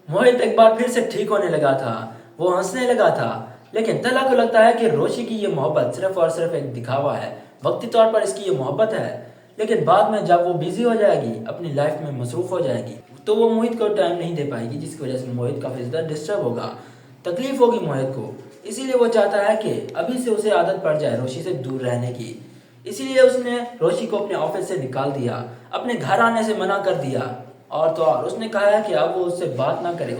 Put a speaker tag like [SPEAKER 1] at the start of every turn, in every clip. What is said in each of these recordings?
[SPEAKER 1] मोहित एक बार फिर से ठीक होने लगा था। वो हंसने लगा था। लेकिन तला को लगता है कि रोशी की ये मोहब्बत सिर्फ और सिर्फ एक दिखावा है। वक्ती तौर पर इसकी ये मोहब्बत है, लेकिन बाद में जब वो बिजी हो जाएगी, अपनी लाइफ में मसरूफ हो जाएगी, तो वो मोहित को टाइम नहीं दे पाएगी, जिसकी वजह से मोहित काफ़ी ज़्यादा डिस्टर्ब होगा, तकलीफ होगी मोहित को। इसीलिए वो चाहता है कि अभी से उसे आदत पड़ जाए रोशी से दूर रहने की। इसीलिए उसने रोशी को अपने ऑफिस से निकाल दिया, अपने घर आने से मना कर दिया, और तो और उसने कहा है कि अब वो उससे बात ना करे,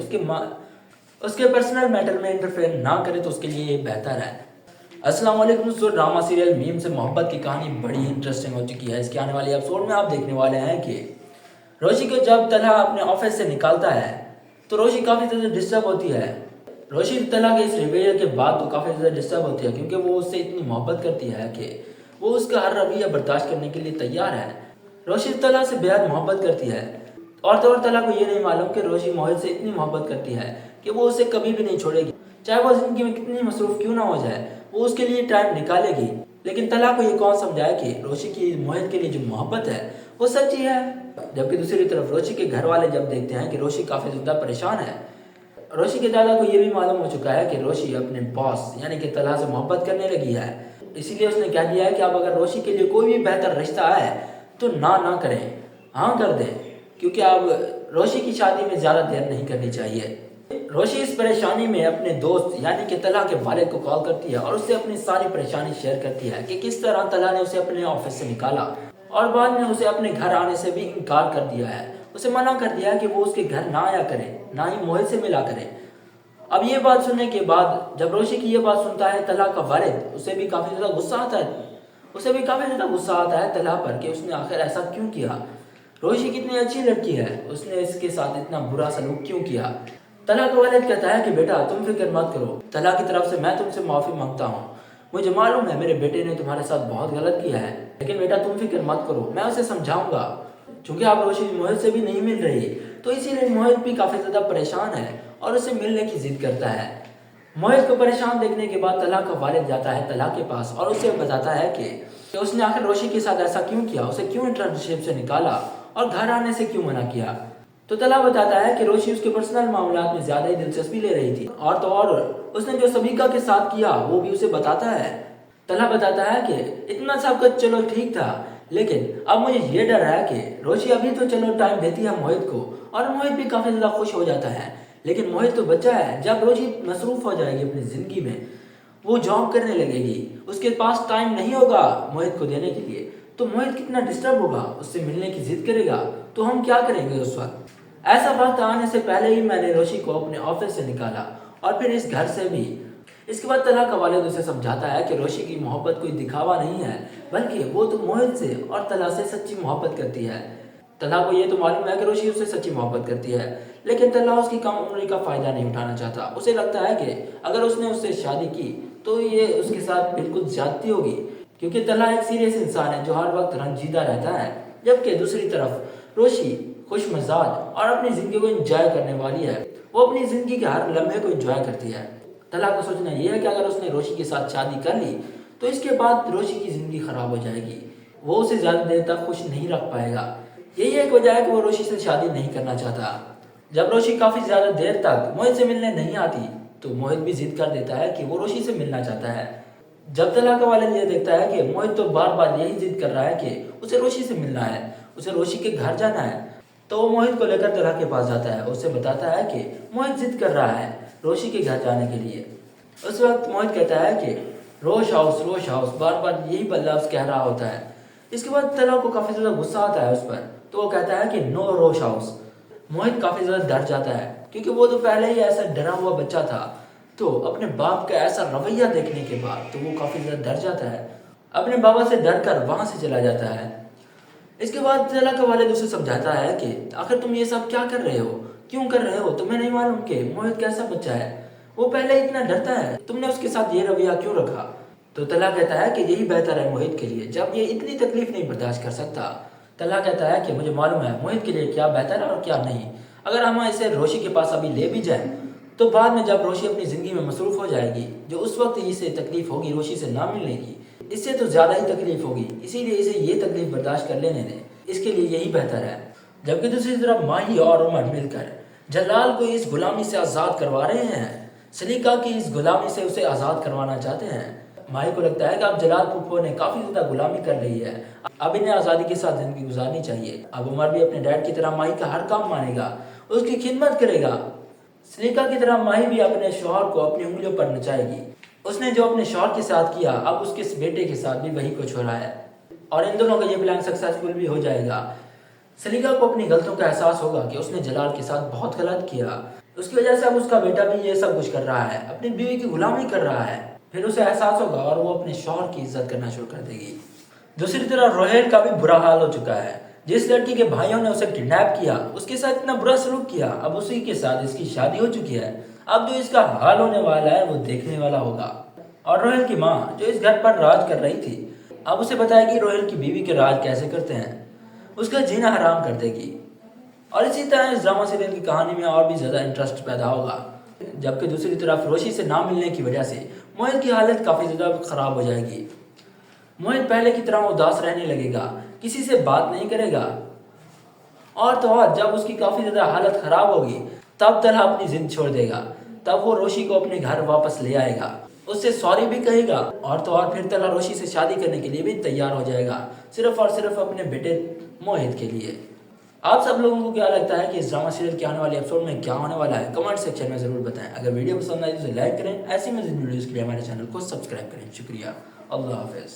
[SPEAKER 1] उसके पर्सनल मैटर में इंटरफेयर ना करे, तो उसके लिए ये बेहतर है। अस्सलाम वालेकुम दोस्तों, ड्रामा सीरियल मीम से मोहब्बत की कहानी बड़ी इंटरेस्टिंग हो चुकी है। इसके आने वाले एपिसोड में आप देखने वाले हैं कि रोशी को जब तलहा अपने ऑफिस से निकालता है तो रोशी काफ़ी ज़्यादा डिस्टर्ब होती है। रोशी तलहा के इस रवैये के बाद तो काफ़ी ज़्यादा डिस्टर्ब होती है, क्योंकि वो उससे इतनी मोहब्बत करती है कि वो उसका हर रवैया बर्दाश्त करने के लिए तैयार है। रोशी तलहा से बेहद मोहब्बत करती है, और तो और तलहा को ये नहीं मालूम कि रोशी मोहित से इतनी मोहब्बत करती है कि वो उसे कभी भी नहीं छोड़ेगी। चाहे वो जिंदगी में कितनी मसरूफ क्यों ना हो जाए, वो उसके लिए टाइम निकालेगी। लेकिन तलहा को ये कौन समझाए कि रोशी की मोहित के लिए जो मोहब्बत है वो सच्ची है। जबकि दूसरी तरफ रोशी के घर वाले जब देखते हैं कि रोशी काफ़ी ज़्यादा परेशान है, रोशी के दादा को ये भी मालूम हो चुका है कि रोशी अपने बॉस यानी कि तलहा से मोहब्बत करने लगी है। इसीलिए उसने कह दिया है कि अब अगर रोशी के लिए कोई भी बेहतर रिश्ता आए तो ना करें, हाँ कर दें, क्योंकि अब रोशी की शादी में ज़्यादा देर नहीं करनी चाहिए। रोशी इस परेशानी में अपने दोस्त यानी कि तलहा के वालिद को कॉल करती है और उससे अपनी सारी परेशानी शेयर करती है कि किस तरह तलहा ने उसे अपने ऑफिस से निकाला और बाद में उसे अपने घर आने से भी इनकार कर दिया है। उसे मना कर दिया है कि वो उसके घर ना आया करे, ना ही मोहित से मिला करे। अब ये बात सुनने के बाद जब रोशी की ये बात सुनता है तलहा का वालिद, उसे भी काफ़ी ज़्यादा गुस्सा आता है तलहा पर कि उसने आखिर ऐसा क्यों किया। रोशी कितनी अच्छी लड़की है, उसने इसके साथ इतना बुरा सलूक क्यों किया। तलहा का वालिद कहता है कि बेटा तुम फिक्र मत करो, तलहा की तरफ से मैं तुमसे माफ़ी मांगता हूँ। मुझे मालूम है मेरे बेटे ने तुम्हारे साथ बहुत गलत किया है, लेकिन बेटा तुम फिक्र मत करो, मैं उसे समझाऊंगा। क्योंकि आप रोशी मोहित से भी नहीं मिल रही, तो इसीलिए मोहित भी काफ़ी ज़्यादा परेशान है और उसे मिलने की जिद करता है। मोहित को परेशान देखने के बाद तलहा का वालिद जाता है तलहा के पास और उसे बताता है कि उसने आखिर रोशी के साथ ऐसा क्यों किया, उसे क्यों इंटर्नशिप से निकाला और घर आने से क्यों मना किया। तो तलहा बताता है कि रोशी उसके पर्सनल मामलात में ज़्यादा ही दिलचस्पी ले रही थी, और तो और उसने जो सबीका के साथ किया वो भी उसे बताता है। तलहा बताता है कि इतना सब कुछ चलो ठीक था, लेकिन अब मुझे ये डर है कि रोशी अभी तो चलो टाइम देती है मोहित को और मोहित भी काफ़ी ज़्यादा खुश हो जाता है, लेकिन मोहित तो बच्चा है। जब रोशी मसरूफ़ हो जाएगी अपनी ज़िंदगी में, वो जॉब करने लगेगी, उसके पास टाइम नहीं होगा मोहित को देने के लिए, तो मोहित कितना डिस्टर्ब होगा, उससे मिलने की जिद करेगा, तो हम क्या करेंगे उस वक्त। ऐसा वक्त आने से पहले ही मैंने रोशी को अपने ऑफिस से निकाला और फिर इस घर से भी। इसके बाद तलहा का वालिद उसे समझाता है कि रोशी की मोहब्बत कोई दिखावा नहीं है, बल्कि वो तो मोहित से और तलहा से सच्ची मोहब्बत करती है। तलहा को ये तो मालूम है कि रोशी उससे सच्ची मोहब्बत करती है, लेकिन तलहा उसकी कम उम्र का फ़ायदा नहीं उठाना चाहता। उसे लगता है कि अगर उसने उससे शादी की तो ये उसके साथ बिल्कुल ज्यादती होगी, क्योंकि तलहा एक सीरियस इंसान है जो हर वक्त रंजीदा रहता है, जबकि दूसरी तरफ रोशी खुश मिजाज और अपनी ज़िंदगी को एंजॉय करने वाली है। वो अपनी ज़िंदगी के हर लम्हे को एंजॉय करती है। तलहा का सोचना यह है कि अगर उसने रोशी के साथ शादी कर ली तो इसके बाद रोशी की ज़िंदगी ख़राब हो जाएगी, वो उसे ज़्यादा देर तक खुश नहीं रख पाएगा। यही एक वजह है कि वो रोशी से शादी नहीं करना चाहता। जब रोशी काफ़ी ज़्यादा देर तक मोहित से मिलने नहीं आती तो मोहित भी जिद कर देता है कि वो रोशी से मिलना चाहता है। जब तलहा का वालिद ये देखता है कि मोहित तो बार बार यही जिद कर रहा है कि उसे रोशी से मिलना है, उसे रोशी के घर जाना है, तो वो मोहित को लेकर तलहा के पास जाता है। उसे बताता है कि मोहित जिद कर रहा है रोशी के घर जाने के लिए। उस वक्त मोहित कहता है कि रोश हाउस बार बार यही लफ्ज़ कह रहा होता है। इसके बाद तलहा को काफ़ी ज़्यादा गुस्सा आता है उस पर, तो वो कहता है कि नो रोश हाउस। मोहित काफ़ी ज़्यादा डर जाता है, क्योंकि वो तो पहले ही ऐसा डरा हुआ बच्चा था, तो अपने बाप का ऐसा रवैया देखने के बाद तो वो काफ़ी ज़्यादा डर जाता है। अपने बाबा से डर कर वहाँ से चला जाता है। इसके बाद तलहा का वालिद उसे समझाता है कि आखिर तुम ये सब क्या कर रहे हो, क्यों कर रहे हो, तुम्हें नहीं मालूम कि मोहित कैसा बच्चा है, वो पहले इतना डरता है, तुमने उसके साथ ये रवैया क्यों रखा। तो तलहा कहता है कि यही बेहतर है मोहित के लिए, जब ये इतनी तकलीफ नहीं बर्दाश्त कर सकता। तलहा कहता है कि मुझे मालूम है मोहित के लिए क्या बेहतर है और क्या नहीं। अगर हम इसे रोशी के पास अभी ले भी जाएं तो बाद में जब रोशी अपनी ज़िंदगी में मसरूफ़ हो जाएगी, जो उस वक्त इसे तकलीफ़ होगी रोशी से ना मिलने की, इससे तो ज़्यादा ही तकलीफ़ होगी, इसीलिए इसे ये तकलीफ़ बर्दाश्त कर लेने दें, इसके लिए यही बेहतर है। जबकि दूसरी तरफ माही और उमर मिलकर جلال کو اس غلامی سے آزاد کروا رہے ہیں، سلیقہ کی اس غلامی سے اسے آزاد کروانا چاہتے ہیں۔ ماہی کو لگتا ہے کہ اب جلال پھپھو نے کافی زیادہ غلامی کر رہی ہے، اب انہیں آزادی کے ساتھ زندگی گزارنی چاہیے۔ اب عمر بھی اپنے ڈیڈ کی طرح ماہی کا ہر کام مانے گا، اس کی خدمت کرے گا۔ سلیقہ کی طرح ماہی بھی اپنے شوہر کو اپنی انگلیوں پر نچائے گی۔ اس نے جو اپنے شوہر کے ساتھ کیا، اب اس کے بیٹے کے ساتھ بھی وہی کچھ ہو رہا ہے، اور ان دونوں کا یہ پلان سکسیسفل بھی ہو جائے گا۔ سلیقہ کو اپنی غلطیوں کا احساس ہوگا کہ اس نے جلال کے ساتھ بہت غلط کیا، اس کی وجہ سے اب اس کا بیٹا بھی یہ سب کچھ کر رہا ہے، اپنی بیوی کی غلامی کر رہا ہے۔ پھر اسے احساس ہوگا اور وہ اپنے شوہر کی عزت کرنا شروع کر دے گی۔ دوسری طرف روہیل کا بھی برا حال ہو چکا ہے۔ جس لڑکی کے بھائیوں نے اسے کڈنیپ کیا، اس کے ساتھ اتنا برا سلوک کیا، اب اسی کے ساتھ اس کی شادی ہو چکی ہے۔ اب جو اس کا حال ہونے والا ہے وہ دیکھنے والا ہوگا۔ اور روہیل کی ماں جو اس گھر پر راج کر رہی تھی، اب اسے بتائے گی روہیل کی بیوی کے راج کیسے کرتے ہیں، اس کا جینا حرام کر دے گی۔ اور اسی طرح اس ڈرامہ سیریل کی کہانی میں اور بھی زیادہ انٹرسٹ پیدا ہوگا۔ جبکہ دوسری طرف روشی سے نہ ملنے کی وجہ سے موہت کی حالت کافی زیادہ خراب ہو جائے گی۔ موہت پہلے کی طرح اداس رہنے لگے گا، کسی سے بات نہیں کرے گا، اور تو اور جب اس کی کافی زیادہ حالت خراب ہوگی تب طلحہ اپنی ضد چھوڑ دے گا، تب وہ روشی کو اپنے گھر واپس لے آئے گا، اس سے سوری بھی کہے گا، اور تو اور پھر طلحہ روشی سے شادی کرنے کے لیے بھی تیار ہو جائے گا، صرف اور صرف اپنے بیٹے موہت کے لیے۔ آپ سب لوگوں کو کیا لگتا ہے کہ اس ڈرامہ سیریل کے آنے والے ایپیسوڈ میں کیا ہونے والا ہے؟ کمنٹ سیکشن میں ضرور بتائیں۔ اگر ویڈیو پسند آئی تو اسے لائک کریں، ایسی مزید ویڈیوز کے لیے ہمارے چینل کو سبسکرائب کریں۔ شکریہ، اللہ حافظ۔